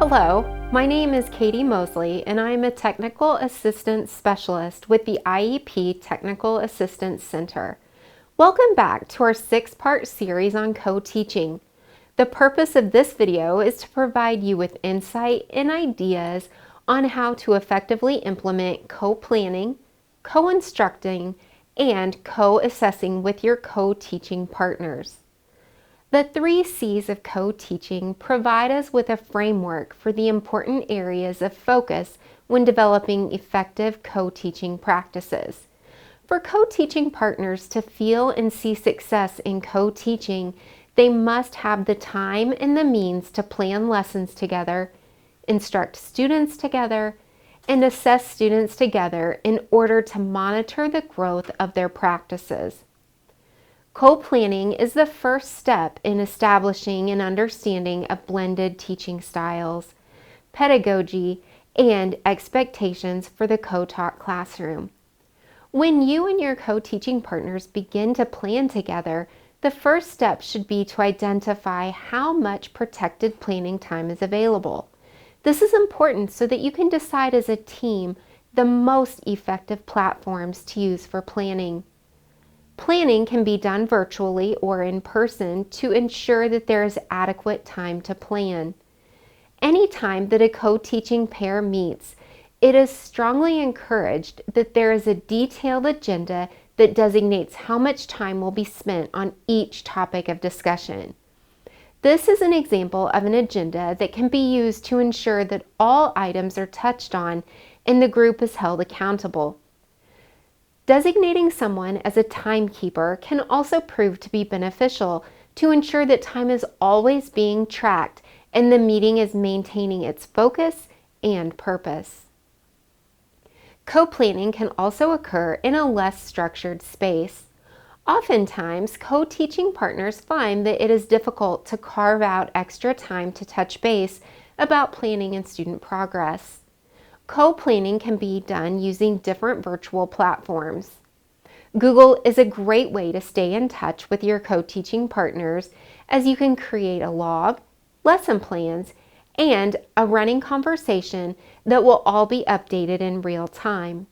Hello, my name is Katie Mosley and I am a Technical Assistance Specialist with the IEP Technical Assistance Center. Welcome back to our 6-part series on co-teaching. The purpose of this video is to provide you with insight and ideas on how to effectively implement co-planning, co-instructing, and co-assessing with your co-teaching partners. The 3 C's of co-teaching provide us with a framework for the important areas of focus when developing effective co-teaching practices. For co-teaching partners to feel and see success in co-teaching, they must have the time and the means to plan lessons together, instruct students together, and assess students together in order to monitor the growth of their practices. Co-planning is the first step in establishing an understanding of blended teaching styles, pedagogy, and expectations for the co-taught classroom. When you and your co-teaching partners begin to plan together, the first step should be to identify how much protected planning time is available. This is important so that you can decide as a team the most effective platforms to use for planning. Planning can be done virtually or in person to ensure that there is adequate time to plan. Any time that a co-teaching pair meets, it is strongly encouraged that there is a detailed agenda that designates how much time will be spent on each topic of discussion. This is an example of an agenda that can be used to ensure that all items are touched on and the group is held accountable. Designating someone as a timekeeper can also prove to be beneficial to ensure that time is always being tracked and the meeting is maintaining its focus and purpose. Co-planning can also occur in a less structured space. Oftentimes, co-teaching partners find that it is difficult to carve out extra time to touch base about planning and student progress. Co-planning can be done using different virtual platforms. Google is a great way to stay in touch with your co-teaching partners, as you can create a log, lesson plans, and a running conversation that will all be updated in real time.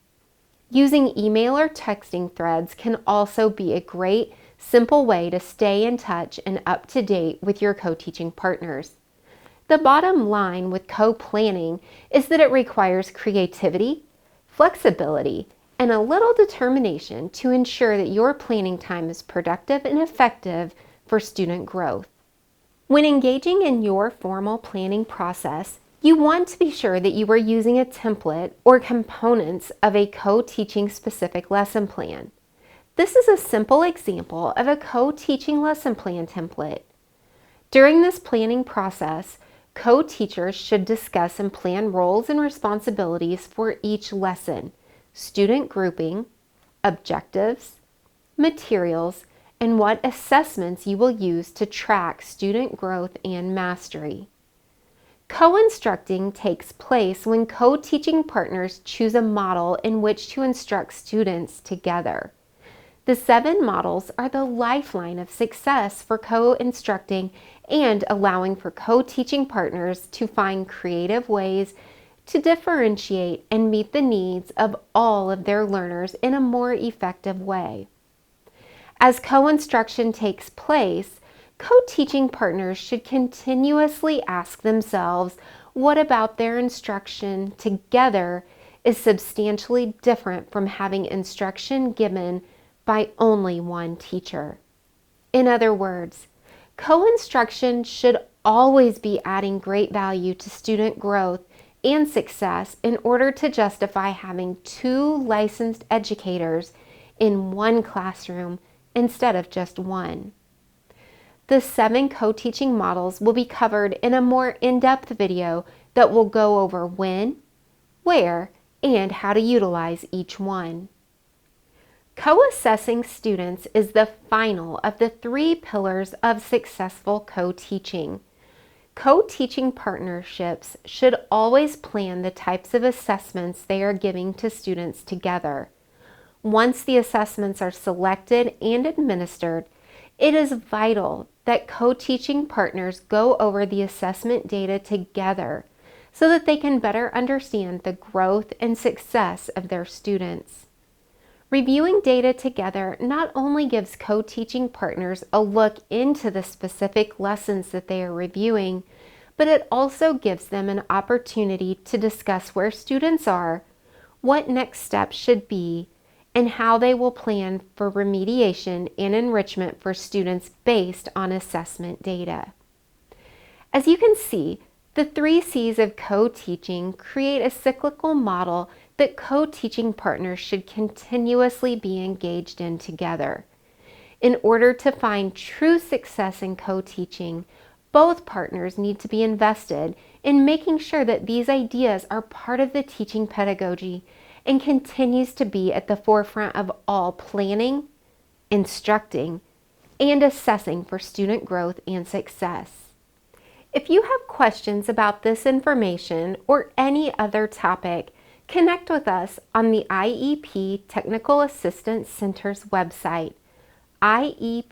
Using email or texting threads can also be a great, simple way to stay in touch and up to date with your co-teaching partners. The bottom line with co-planning is that it requires creativity, flexibility, and a little determination to ensure that your planning time is productive and effective for student growth. When engaging in your formal planning process, you want to be sure that you are using a template or components of a co-teaching specific lesson plan. This is a simple example of a co-teaching lesson plan template. During this planning process, co-teachers should discuss and plan roles and responsibilities for each lesson, student grouping, objectives, materials, and what assessments you will use to track student growth and mastery. Co-instructing takes place when co-teaching partners choose a model in which to instruct students together. The 7 models are the lifeline of success for co-instructing and allowing for co-teaching partners to find creative ways to differentiate and meet the needs of all of their learners in a more effective way. As co-instruction takes place, co-teaching partners should continuously ask themselves what about their instruction together is substantially different from having instruction given by only one teacher. In other words, co-instruction should always be adding great value to student growth and success in order to justify having 2 licensed educators in one classroom instead of just one. The 7 co-teaching models will be covered in a more in-depth video that will go over when, where, and how to utilize each one. Co-assessing students is the final of the 3 pillars of successful co-teaching. Co-teaching partnerships should always plan the types of assessments they are giving to students together. Once the assessments are selected and administered, it is vital that co-teaching partners go over the assessment data together so that they can better understand the growth and success of their students. Reviewing data together not only gives co-teaching partners a look into the specific lessons that they are reviewing, but it also gives them an opportunity to discuss where students are, what next steps should be, and how they will plan for remediation and enrichment for students based on assessment data. As you can see, the 3 C's of co-teaching create a cyclical model that co-teaching partners should continuously be engaged in together. In order to find true success in co-teaching, both partners need to be invested in making sure that these ideas are part of the teaching pedagogy and continues to be at the forefront of all planning, instructing, and assessing for student growth and success. If you have questions about this information or any other topic, connect with us on the IEP Technical Assistance Center's website, iepta.org.